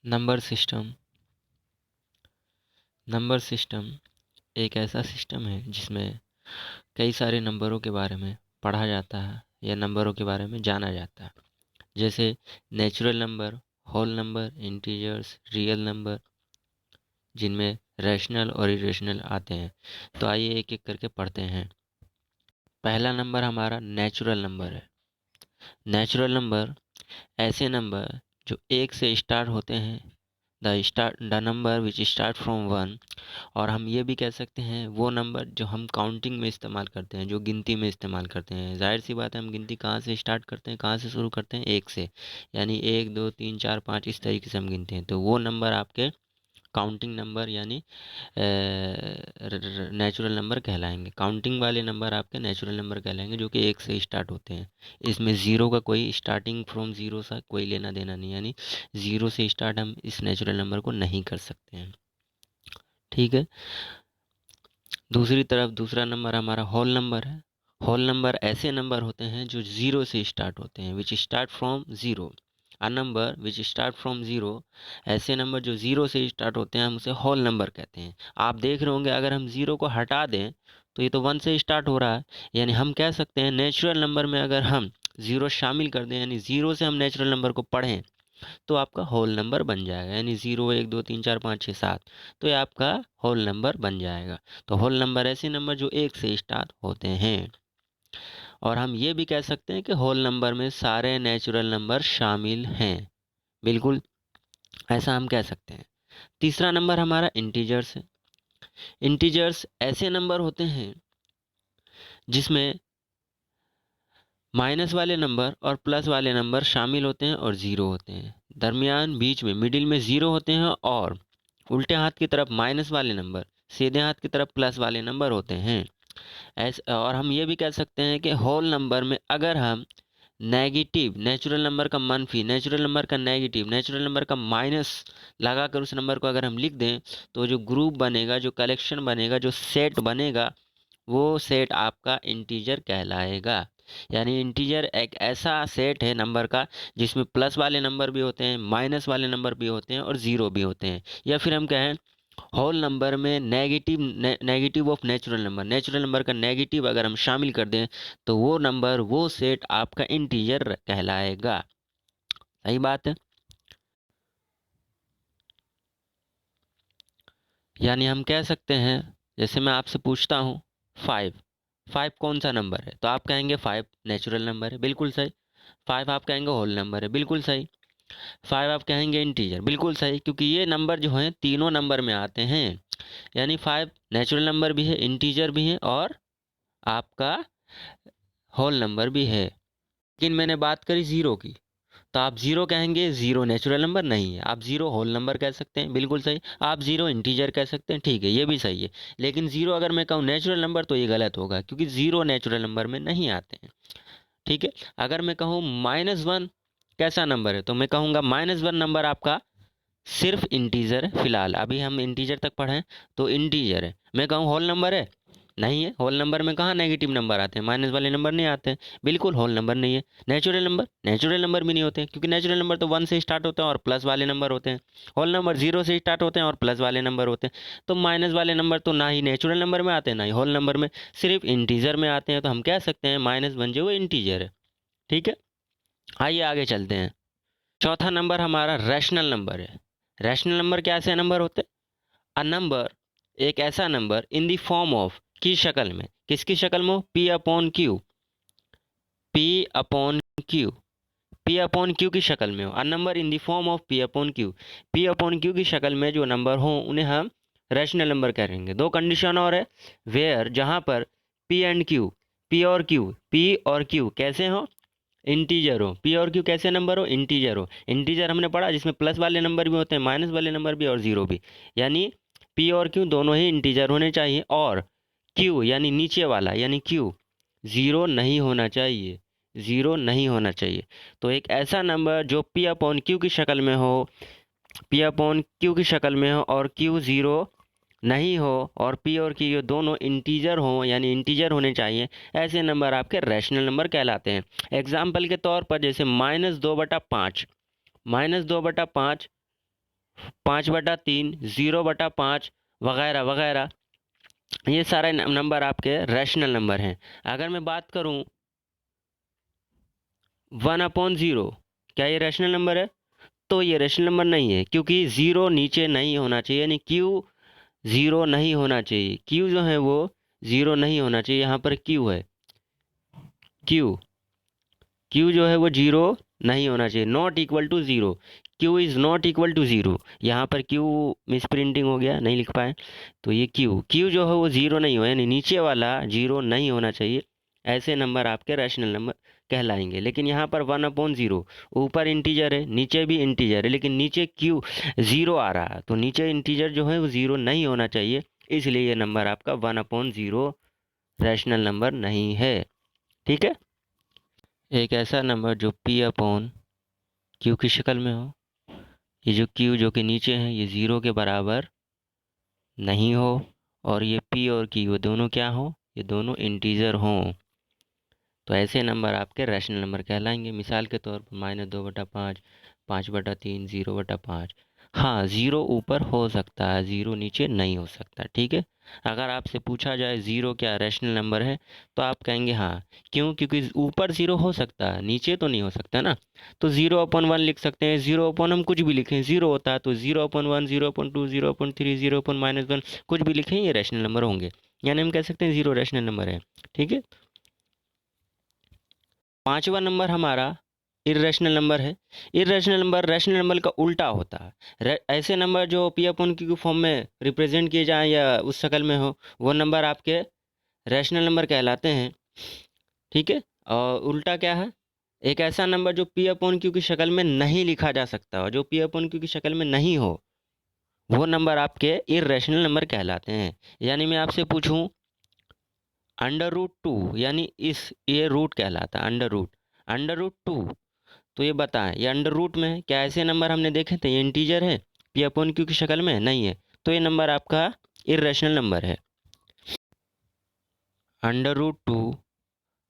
Number system number system एक ऐसा system है जिसमें कई सारे नंबरों के बारे में पढ़ा जाता है या नंबरों के बारे में जाना जाता है। जैसे natural number, whole number, integers, real number, जिनमें रैशनल और इरेशनल आते हैं। तो आइए एक एक करके पढ़ते हैं। पहला नंबर हमारा नेचुरल नंबर है। नेचुरल नंबर ऐसे नंबर जो एक से स्टार्ट होते हैं, the number which start from one. और हम ये भी कह सकते हैं वो नंबर जो हम काउंटिंग में इस्तेमाल करते हैं, जो गिनती में इस्तेमाल करते हैं। जाहिर सी बात है, हम गिनती कहाँ से स्टार्ट करते हैं, कहाँ से शुरू करते हैं? एक से। यानी 1 2 3 4 5 इस तरीके से हम गिनते हैं। तो वो नंबर आपके काउंटिंग नंबर यानी नेचुरल नंबर कहलाएंगे। काउंटिंग वाले नंबर आपके नेचुरल नंबर कहलाएंगे, जो कि एक से स्टार्ट होते हैं। इसमें ज़ीरो का कोई स्टार्टिंग फ्रॉम ज़ीरो सा कोई लेना देना नहीं, यानी ज़ीरो से स्टार्ट हम इस नेचुरल नंबर को नहीं कर सकते हैं। ठीक है। दूसरी तरफ दूसरा नंबर हमारा होल नंबर है। होल नंबर ऐसे नंबर होते हैं जो ज़ीरो से स्टार्ट होते हैं, which start from zero. A number which start from zero, ऐसे नंबर जो ज़ीरो से स्टार्ट होते हैं हम उसे होल नंबर कहते हैं। आप देख रहे होंगे अगर हम ज़ीरो को हटा दें तो ये तो वन से स्टार्ट हो रहा है। यानी हम कह सकते हैं नेचुरल नंबर में अगर हम ज़ीरो शामिल कर दें, यानी ज़ीरो से हम नेचुरल नंबर को पढ़ें, तो आपका होल नंबर बन जाएगा। यानी 0 1 2 3 4 5 6 7, तो ये आपका होल नंबर बन जाएगा। तो होल नंबर ऐसे नंबर जो एक से स्टार्ट होते हैं। और हम ये भी कह सकते हैं कि होल नंबर में सारे नेचुरल नंबर शामिल हैं। बिल्कुल ऐसा हम कह सकते हैं। तीसरा नंबर हमारा इंटीजर्स है। इंटीजर्स ऐसे नंबर होते हैं जिसमें माइनस वाले नंबर और प्लस वाले नंबर शामिल होते हैं और ज़ीरो होते हैं। दरमियान बीच में मिडिल में ज़ीरो होते हैं और उल्टे हाथ की तरफ माइनस वाले नंबर, सीधे हाथ की तरफ प्लस वाले नंबर होते हैं। ऐसे और हम ये भी कह सकते हैं कि होल नंबर में अगर हम नेगेटिव नेचुरल नंबर का मनफी, नेचुरल नंबर का नेगेटिव, नेचुरल नंबर का माइनस लगाकर उस नंबर को अगर हम लिख दें, तो जो ग्रुप बनेगा, जो कलेक्शन बनेगा, जो सेट बनेगा, वो सेट आपका इंटीजर कहलाएगा। यानी इंटीजर एक ऐसा सेट है नंबर का जिसमें प्लस वाले नंबर भी होते हैं, माइनस वाले नंबर भी होते हैं और ज़ीरो भी होते हैं। या फिर हम कहें होल नंबर में नेगेटिव ऑफ नेचुरल नंबर का नेगेटिव अगर हम शामिल कर दें, तो वो नंबर, वो सेट आपका इंटीजर कहलाएगा। सही बात है। यानी हम कह सकते हैं, जैसे मैं आपसे पूछता हूँ 5, 5 कौन सा नंबर है? तो आप कहेंगे 5 नेचुरल नंबर है, बिल्कुल सही। 5 आप कहेंगे होल नंबर है, बिल्कुल सही। 5 आप कहेंगे इंटीजर, बिल्कुल सही, क्योंकि ये नंबर जो हैं तीनों नंबर में आते हैं। यानी 5 नेचुरल नंबर भी है, इंटीजर भी है और आपका होल नंबर भी है। लेकिन मैंने बात करी ज़ीरो की, तो आप ज़ीरो कहेंगे, ज़ीरो नेचुरल नंबर नहीं है। आप ज़ीरो होल नंबर कह सकते हैं, बिल्कुल सही। आप ज़ीरो इंटीजर कह सकते हैं, ठीक है, ये भी सही है। लेकिन ज़ीरो अगर मैं कहूँ नेचुरल नंबर तो ये गलत होगा, क्योंकि ज़ीरो नेचुरल नंबर में नहीं आते हैं। ठीक है। अगर मैं कहूँ -1 कैसा नंबर है, तो मैं कहूँगा -1 नंबर आपका सिर्फ इंटीजर है। फिलहाल अभी हम इंटीजर तक पढ़े, तो इंटीजर है। मैं कहूँ होल नंबर है, नहीं है। होल नंबर में कहाँ नेगेटिव नंबर आते हैं, माइनस वाले नंबर नहीं आते हैं, बिल्कुल होल नंबर नहीं है। नेचुरल नंबर भी नहीं होते हैं, क्योंकि नेचुरल नंबर तो वन से स्टार्ट होते हैं और प्लस वाले नंबर होते हैं। होल नंबर ज़ीरो से स्टार्ट होते हैं और प्लस वाले नंबर होते हैं। तो माइनस वाले नंबर तो ना ही नेचुरल नंबर में आते हैं, ना ही होल नंबर में, सिर्फ इंटीजर में आते हैं। तो हम कह सकते हैं -1 जो वो इंटीजर है। ठीक है। आइए आगे चलते हैं। चौथा नंबर हमारा रैशनल नंबर है। रैशनल नंबर कैसे नंबर होते हैं? अ नंबर, एक ऐसा number in the form of, की शक्ल में, किसकी शक्ल में? P upon Q, P upon Q, P upon Q की शक्ल में हो। A number in the form of P upon Q, P upon Q की शक्ल में जो नंबर हो उन्हें हम रैशनल नंबर कहेंगे। दो कंडीशन और है, वेयर, जहां पर पी एंड क्यू, पी और क्यू कैसे हो? इंटीजर हो। पी और क्यू कैसे नंबर हो? इंटीजर हो। इंटीजर हमने पढ़ा जिसमें प्लस वाले नंबर भी होते हैं, माइनस वाले नंबर भी और ज़ीरो भी। यानी पी और क्यू दोनों ही इंटीजर होने चाहिए, और क्यू यानी नीचे वाला यानी क्यू ज़ीरो नहीं होना चाहिए, ज़ीरो नहीं होना चाहिए। तो एक ऐसा नंबर जो पी अपॉन क्यू की शक्ल में हो, पी अपॉन क्यू की शक्ल में हो और क्यू ज़ीरो नहीं हो, और पी और क्यू दोनों इंटीजर हों, यानी इंटीजर होने चाहिए, ऐसे नंबर आपके रैशनल नंबर कहलाते हैं। एग्जाम्पल के तौर पर जैसे -2/5, -2/5 5/3, 0/5 वगैरह वगैरह, ये सारे नंबर आपके रैशनल नंबर हैं। अगर मैं बात करूं 1/0, क्या ये रैशनल नंबर है? तो ये रैशनल नंबर नहीं है, क्योंकि ज़ीरो नीचे नहीं होना चाहिए, यानी क्यू ज़ीरो नहीं होना चाहिए। क्यू जो है वो ज़ीरो नहीं होना चाहिए। यहाँ पर क्यू है, क्यू क्यू जो है वो जीरो नहीं होना चाहिए, not equal to zero. Q is not equal to zero. यहाँ पर क्यू मिस प्रिंटिंग हो गया, नहीं लिख पाए, तो ये क्यू जो है वो ज़ीरो नहीं हो, यानी नीचे वाला जीरो नहीं होना चाहिए। ऐसे नंबर आपके रैशनल नंबर कहलाएंगे। लेकिन यहाँ पर 1/0, ऊपर इंटीजर है, नीचे भी इंटीजर है, लेकिन नीचे क्यू ज़ीरो आ रहा है, तो नीचे इंटीजर जो है वो ज़ीरो नहीं होना चाहिए, इसलिए ये नंबर आपका 1/0 रैशनल नंबर नहीं है। ठीक है, एक ऐसा नंबर जो P/Q की शक्ल में हो, ये जो Q जो कि नीचे है ये ज़ीरो के बराबर नहीं हो, और ये P और Q दोनों क्या हो, ये दोनों इंटीजर हों, तो ऐसे नंबर आपके रैशनल नंबर कहलाएंगे। मिसाल के तौर पर -2/5, 5/3, 0/5। हाँ, ज़ीरो ऊपर हो सकता है, ज़ीरो नीचे नहीं हो सकता। ठीक है, अगर आपसे पूछा जाए ज़ीरो क्या रैशनल नंबर है, तो आप कहेंगे हाँ। क्यों? क्योंकि ऊपर ज़ीरो हो सकता है, नीचे तो नहीं हो सकता ना। तो 0/1 लिख सकते हैं, 0/ हम कुछ भी लिखें, ज़ीरो होता है, तो 0/1, 0/2, 0/3, 0/-1 कुछ भी लिखें, ये रैशनल नंबर होंगे, यानी हम कह सकते हैं ज़ीरो रैशनल नंबर है। ठीक है, पांचवा नंबर हमारा इर्रेशनल नंबर है। इर्रेशनल नंबर रैशनल नंबर का उल्टा होता है। ऐसे नंबर जो P/Q फॉर्म में रिप्रेजेंट किए जाएं या उस शक्ल में हो, वो नंबर आपके रैशनल नंबर कहलाते हैं। ठीक है, और उल्टा क्या है? एक ऐसा नंबर जो P/Q की शक्ल में नहीं लिखा जा सकता, और जो P/Q की शक्ल में नहीं हो, वो नंबर आपके इर्रेशनल नंबर कहलाते हैं। यानी मैं आपसे पूछूं √2, यानी इस ये रूट कहलाता है, अंडर रूट 2, तो ये बताएं ये अंडर रूट में है क्या? ऐसे नंबर हमने देखे थे, ये इंटीजर है, P/Q की शक्ल में नहीं है, तो ये नंबर आपका इर्रेशनल नंबर है। √2,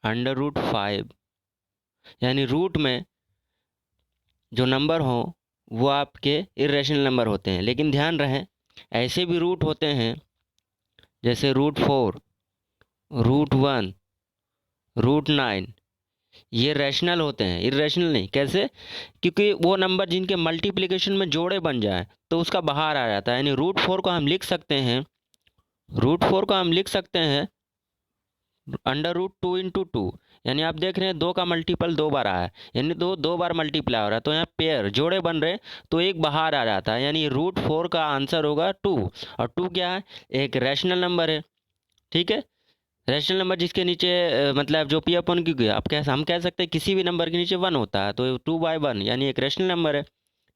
√5, यानी रूट में जो नंबर हो वो आपके इर्रेशनल नंबर होते हैं। लेकिन ध्यान रहे, ऐसे भी रूट होते हैं जैसे √4, √1, √9, ये रैशनल होते हैं, इर्रेशनल नहीं। कैसे? क्योंकि वो नंबर जिनके मल्टीप्लिकेशन में जोड़े बन जाए तो उसका बाहर आ जाता है। यानी √4 को हम लिख सकते हैं, √4 को हम लिख सकते हैं √2 × 2, यानी आप देख रहे हैं दो का मल्टीपल दो बार आया है, यानी दो बार मल्टीप्लाई हो रहा है, तो यहाँ पेयर जोड़े बन रहे हैं, तो एक बाहर आ जाता है, यानी √4 का आंसर होगा 2। और 2 क्या है? एक रैशनल नंबर है। ठीक है, रैशनल नंबर जिसके नीचे मतलब जो P/Q आप हम कह सकते हैं किसी भी नंबर के नीचे 1 होता है, तो 2/1 यानी एक रैशनल नंबर है।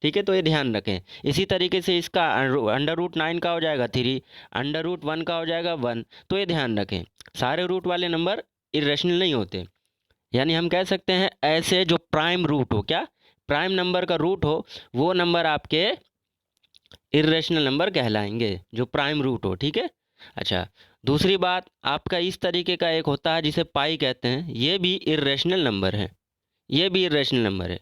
ठीक है, तो ये ध्यान रखें। इसी तरीके से इसका √9 का हो जाएगा 3, √1 का हो जाएगा 1, तो ये ध्यान रखें, सारे रूट वाले नंबर इरेशनल नहीं होते। यानी हम कह सकते हैं ऐसे जो प्राइम रूट हो, क्या प्राइम नंबर का रूट हो, वो नंबर आपके इरेशनल नंबर कहलाएंगे, जो प्राइम रूट हो। ठीक है, अच्छा, दूसरी बात, आपका इस तरीके का एक होता है जिसे पाई कहते हैं, ये भी इरेशनल नंबर है, ये भी इरेशनल नंबर है।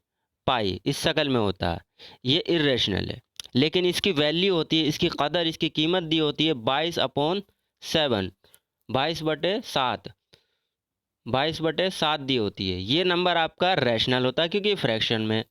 पाई इस शक्ल में होता है, ये इरेशनल है, लेकिन इसकी वैल्यू होती है, इसकी कदर, इसकी कीमत दी होती है 22/7, 22/7, 22/7 दी होती है। ये नंबर आपका रैशनल होता है क्योंकि फ्रैक्शन में।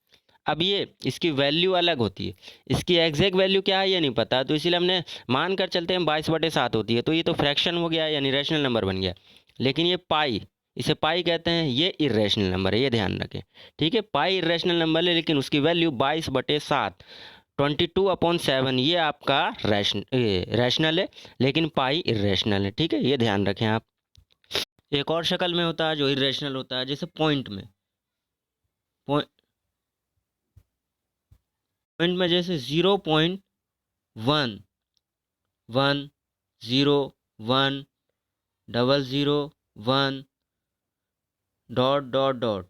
अब ये इसकी वैल्यू अलग होती है, इसकी एग्जैक्ट वैल्यू क्या है ये नहीं पता, तो इसलिए हमने मान कर चलते हैं 22/7 होती है, तो ये तो फ्रैक्शन हो गया, यानी रैशनल नंबर बन गया। लेकिन ये पाई, इसे पाई कहते हैं, ये इरेशनल नंबर है, ये ध्यान रखें। ठीक है, पाई इरेशनल नंबर है, लेकिन उसकी वैल्यू 22/7, 22/7, ये आपका रैशनल है, लेकिन पाई इरेशनल है। ठीक है, ये ध्यान रखें आप। एक और शक्ल में होता है जो इरेशनल होता है, जैसे पॉइंट में, पॉइंट में जैसे 0.1, 1, 0, 1, 00, 1, डॉट डॉट डॉट,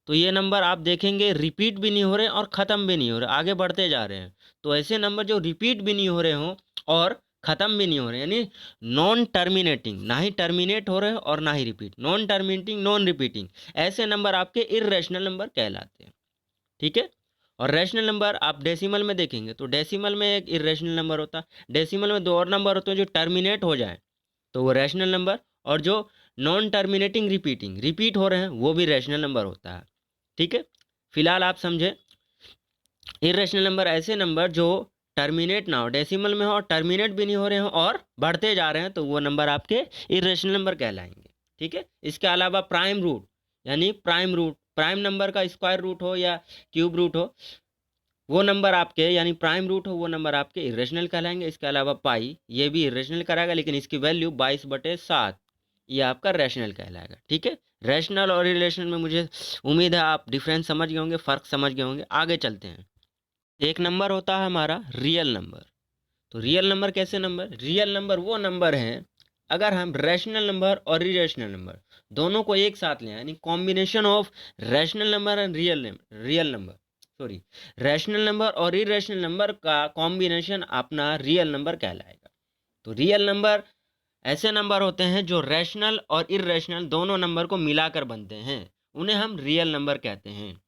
तो ये नंबर आप देखेंगे रिपीट भी नहीं हो रहे और ख़त्म भी नहीं हो रहे, आगे बढ़ते जा रहे हैं। तो ऐसे नंबर जो रिपीट भी नहीं हो रहे हों और ख़त्म भी नहीं हो रहे, यानी नॉन टर्मिनेटिंग, ना ही टर्मिनेट हो रहे और ना ही repeat, non terminating, non repeating, ऐसे नंबर आपके इर्रेशनल नंबर कहलाते हैं। ठीक है, और रैशनल नंबर आप डेसिमल में देखेंगे तो डेसिमल में एक इरेशनल नंबर होता है, डेसिमल में दो और नंबर होते हैं जो टर्मिनेट हो जाए तो वो रैशनल नंबर, और जो नॉन टर्मिनेटिंग रिपीट हो रहे हैं वो भी रैशनल नंबर होता है। ठीक है, फिलहाल आप समझे इरेशनल नंबर ऐसे नंबर जो टर्मिनेट ना हो, डेसिमल में हो और टर्मिनेट भी नहीं हो रहे हो और बढ़ते जा रहे हैं तो वो नंबर आपके इरेशनल नंबर कहलाएंगे। ठीक है, इसके अलावा प्राइम रूट यानी प्राइम नंबर का स्क्वायर रूट हो या क्यूब रूट हो, वो नंबर आपके यानी प्राइम रूट हो वो नंबर आपके इरेशनल कहलाएंगे। इसके अलावा पाई ये भी इरेशनल कराएगा लेकिन इसकी वैल्यू 22/7 ये आपका रैशनल कहलाएगा। ठीक है, रैशनल और इरेशनल में मुझे उम्मीद है आप डिफरेंस समझ गए होंगे, फ़र्क समझ गए होंगे। आगे चलते हैं। एक नंबर होता है हमारा रियल नंबर। तो रियल नंबर कैसे नंबर, रियल नंबर वो नंबर हैं अगर हम रैशनल नंबर और इरेशनल नंबर दोनों को एक साथ लें, यानी combination of rational number and real number sorry rational number और इरेशनल नंबर का कॉम्बिनेशन अपना रियल नंबर कहलाएगा। तो रियल नंबर ऐसे नंबर होते हैं जो रैशनल और इरेशनल दोनों नंबर को मिलाकर बनते हैं, उन्हें हम रियल नंबर कहते हैं।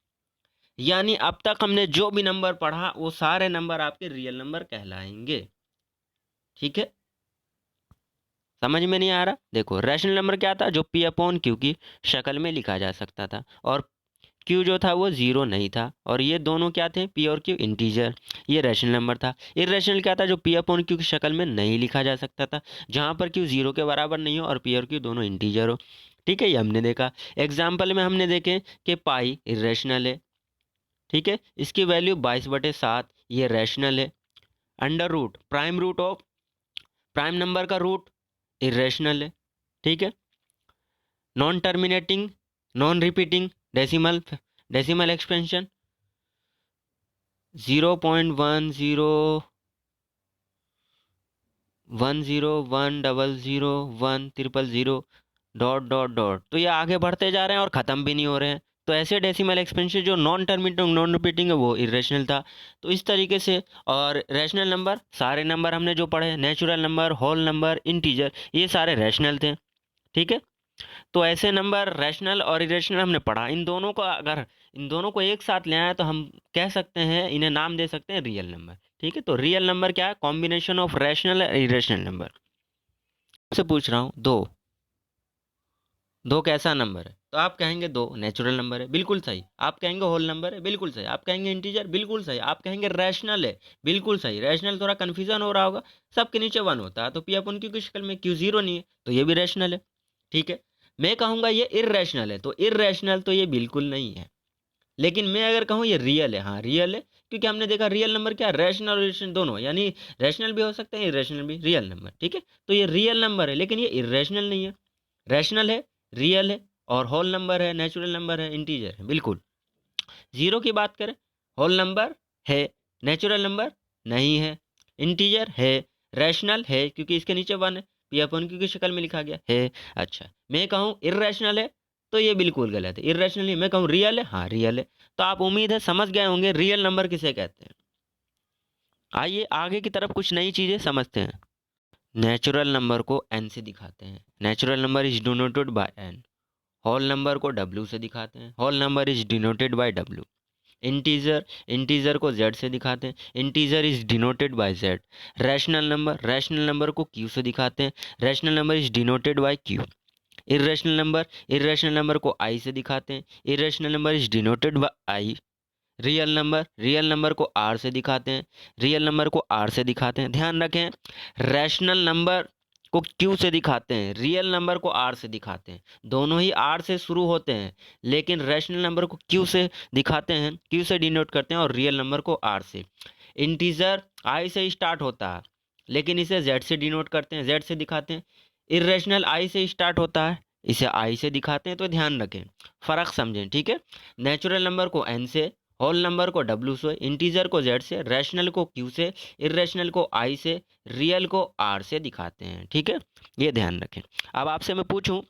यानी अब तक हमने जो भी नंबर पढ़ा वो सारे नंबर आपके रियल नंबर कहलाएंगे। ठीक है, समझ में नहीं आ रहा? देखो रैशनल नंबर क्या था, जो पी अपॉन क्यू की शक्ल में लिखा जा सकता था और क्यू जो था वो जीरो नहीं था, और ये दोनों क्या थे, पी और क्यू इंटीजर, ये रैशनल नंबर था। इरेशनल क्या था, जो पी अपॉन क्यू की शक्ल में नहीं लिखा जा सकता था, जहाँ पर क्यू जीरो के बराबर नहीं हो और पी और क्यू दोनों इंटीजर हो। ठीक है, ये हमने देखा। एग्जाम्पल में हमने देखे कि पाई इरेशनल है। ठीक है, इसकी वैल्यू 22/7 ये रैशनल है। Under root prime root of prime number का रूट इरेशनल है। ठीक है, non terminating non repeating decimal expansion 0.101010001000 dot dot dot, तो ये आगे बढ़ते जा रहे हैं और ख़त्म भी नहीं हो रहे हैं। तो ऐसे डेसिमल एक्सपेंशन जो नॉन टर्मिनेटिंग नॉन रिपीटिंग है वो इरेशनल था। तो इस तरीके से, और रैशनल नंबर सारे नंबर हमने जो पढ़े, natural number, whole number, integer, ये सारे रैशनल थे। ठीक है, तो ऐसे नंबर रैशनल और इरेशनल हमने पढ़ा। इन दोनों को एक साथ ले आए तो हम कह सकते हैं, इन्हें नाम दे सकते हैं रियल नंबर। ठीक है, तो रियल नंबर क्या है, कॉम्बिनेशन ऑफ रैशनल और इरेशनल नंबर। आपसे पूछ रहा हूँ दो कैसा नंबर है, तो आप कहेंगे दो नेचुरल नंबर है, बिल्कुल सही। आप कहेंगे होल नंबर है, बिल्कुल सही। आप कहेंगे इंटीजर, बिल्कुल सही। आप कहेंगे रैशनल है, बिल्कुल सही। रैशनल थोड़ा कन्फ्यूजन हो रहा होगा, सबके नीचे वन होता है तो पी अपन क्यू की शक्ल में क्यू जीरो नहीं है तो ये भी रैशनल है। ठीक है, मैं कहूँगा ये इर्रेशनल है, तो इर्रेशनल तो ये बिल्कुल नहीं है। लेकिन मैं अगर कहूँ ये रियल है, हाँ रियल है, क्योंकि हमने देखा रियल नंबर क्या, रैशनल और इरेशनल दोनों, यानी रैशनल भी हो सकते हैं इरेशनल भी, रियल नंबर। ठीक है, तो ये रियल नंबर है लेकिन ये इरेशनल नहीं है। रैशनल है, रियल है, और होल नंबर है, नेचुरल नंबर है, इंटीजर है, बिल्कुल। जीरो की बात करें, होल नंबर है, नेचुरल नंबर नहीं है, इंटीजर है, रैशनल है क्योंकि इसके नीचे वन है, पी अपन क्यू की शक्ल में लिखा गया है। अच्छा, मैं कहूँ इर्रेशनल है तो ये बिल्कुल गलत है, इर्रेशनल नहीं। मैं कहूँ रियल है, हाँ रियल है। तो आप उम्मीद है समझ गए होंगे रियल नंबर किसे कहते हैं। आइए आगे की तरफ कुछ नई चीज़ें समझते हैं। नेचुरल नंबर को एन से दिखाते हैं, natural number is denoted by N. Whole number को डब्ल्यू से दिखाते हैं, whole number is denoted by W. Integer को जेड से दिखाते हैं, integer is denoted by Z. Rational number को क्यू से दिखाते हैं, rational number is denoted by Q. Irrational number को आई से दिखाते हैं, irrational number is denoted by I. Real number को आर से दिखाते हैं, रियल नंबर को आर से दिखाते हैं। ध्यान रखें, रैशनल नंबर को क्यू से दिखाते हैं, रियल नंबर को आर से दिखाते हैं। दोनों ही आर से शुरू होते हैं लेकिन रैशनल नंबर को क्यू से दिखाते हैं, क्यू से डिनोट करते हैं, और रियल नंबर को आर से। इंटीजर आई से स्टार्ट होता है लेकिन इसे जेड से डिनोट करते हैं, जेड से दिखाते हैं। इरेशनल आई से स्टार्ट होता है, इसे आई से दिखाते हैं। तो ध्यान रखें, फ़र्क समझें। ठीक है, नेचुरल नंबर को एन से, होल नंबर को डब्ल्यू से, इंटीजर को जेड से, रैशनल को क्यू से, इरेशनल को आई से, रियल को आर से दिखाते हैं। ठीक है, ये ध्यान रखें। अब आपसे मैं पूछूं,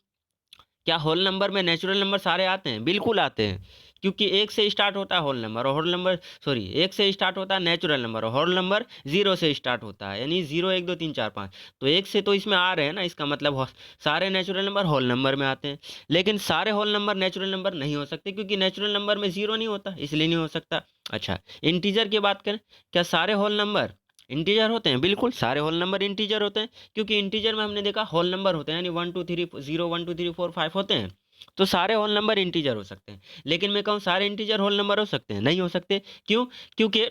क्या होल नंबर में नेचुरल नंबर सारे आते हैं? बिल्कुल आते हैं, क्योंकि एक से स्टार्ट होता है होल नंबर, और होल नंबर सॉरी एक से स्टार्ट होता है नेचुरल नंबर, और होल नंबर 0 से स्टार्ट होता है, यानी 0 1 2 3 4 5। तो एक से तो इसमें आ रहे हैं ना, इसका मतलब सारे नेचुरल नंबर होल नंबर में आते हैं। लेकिन सारे होल नंबर नेचुरल नंबर नहीं हो सकते, क्योंकि नेचुरल नंबर में 0 नहीं होता, इसलिए नहीं हो सकता। अच्छा, इंटीजर की बात करें, क्या सारे होल नंबर इंटीजर होते हैं? बिल्कुल सारे होल नंबर इंटीजर होते हैं, क्योंकि इंटीजर में हमने देखा होल नंबर होते हैं, यानी 1 2 3 0 1 2 3 4 5 होते हैं। तो सारे होल नंबर इंटीजर हो सकते हैं। लेकिन मैं कहूँ सारे इंटीजर होल नंबर हो सकते हैं? नहीं हो सकते। क्यों? क्योंकि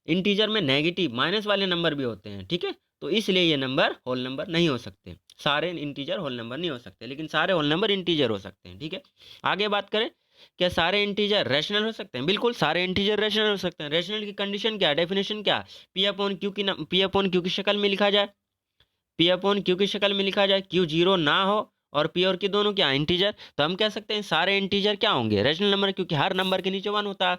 इंटीजर में नेगेटिव माइनस वाले नंबर भी होते हैं, ठीक है। तो इसलिए ये नंबर होल नंबर नहीं हो सकते। सारे इंटीजर होल नंबर नहीं हो सकते, लेकिन सारे होल नंबर इंटीजर हो सकते हैं, ठीक है। आगे बात करें, क्या सारे इंटीजर रैशनल हो सकते हैं? बिल्कुल सारे इंटीजर रैशनल हो सकते हैं। रैशनल की कंडीशन क्या है, डेफिनेशन क्या है? पी अपॉन क्यू की शक्ल में लिखा जाए, पी अपॉन क्यू की शक्ल में लिखा जाए, क्यू जीरो ना हो और पी और क्यू दोनों क्या इंटीजर, तो हम कह सकते हैं सारे इंटीजर क्या होंगे, रैशनल नंबर, क्योंकि हर नंबर के नीचे 1 होता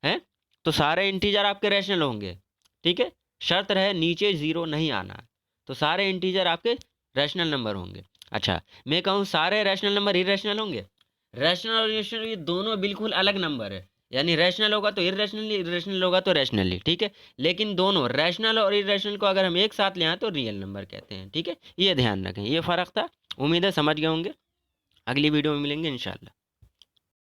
है। तो सारे इंटीजर आपके रैशनल होंगे, ठीक है। शर्त रहे नीचे 0 नहीं आना, तो सारे इंटीजर आपके रैशनल नंबर होंगे। अच्छा, मैं कहूँ सारे रैशनल नंबर इरेशनल होंगे? रैशनल और इरेशनल ये दोनों बिल्कुल अलग नंबर है, यानी रैशनल होगा तो इरेशनली, इरेशनल होगा तो रैशनली, ठीक है। लेकिन दोनों रैशनल और इरेशनल को अगर हम एक साथ ले आए तो रियल नंबर कहते हैं, ठीक है। ये ध्यान रखें, ये फ़र्क था। उम्मीद है समझ गए होंगे। अगली वीडियो में मिलेंगे इंशाल्लाह।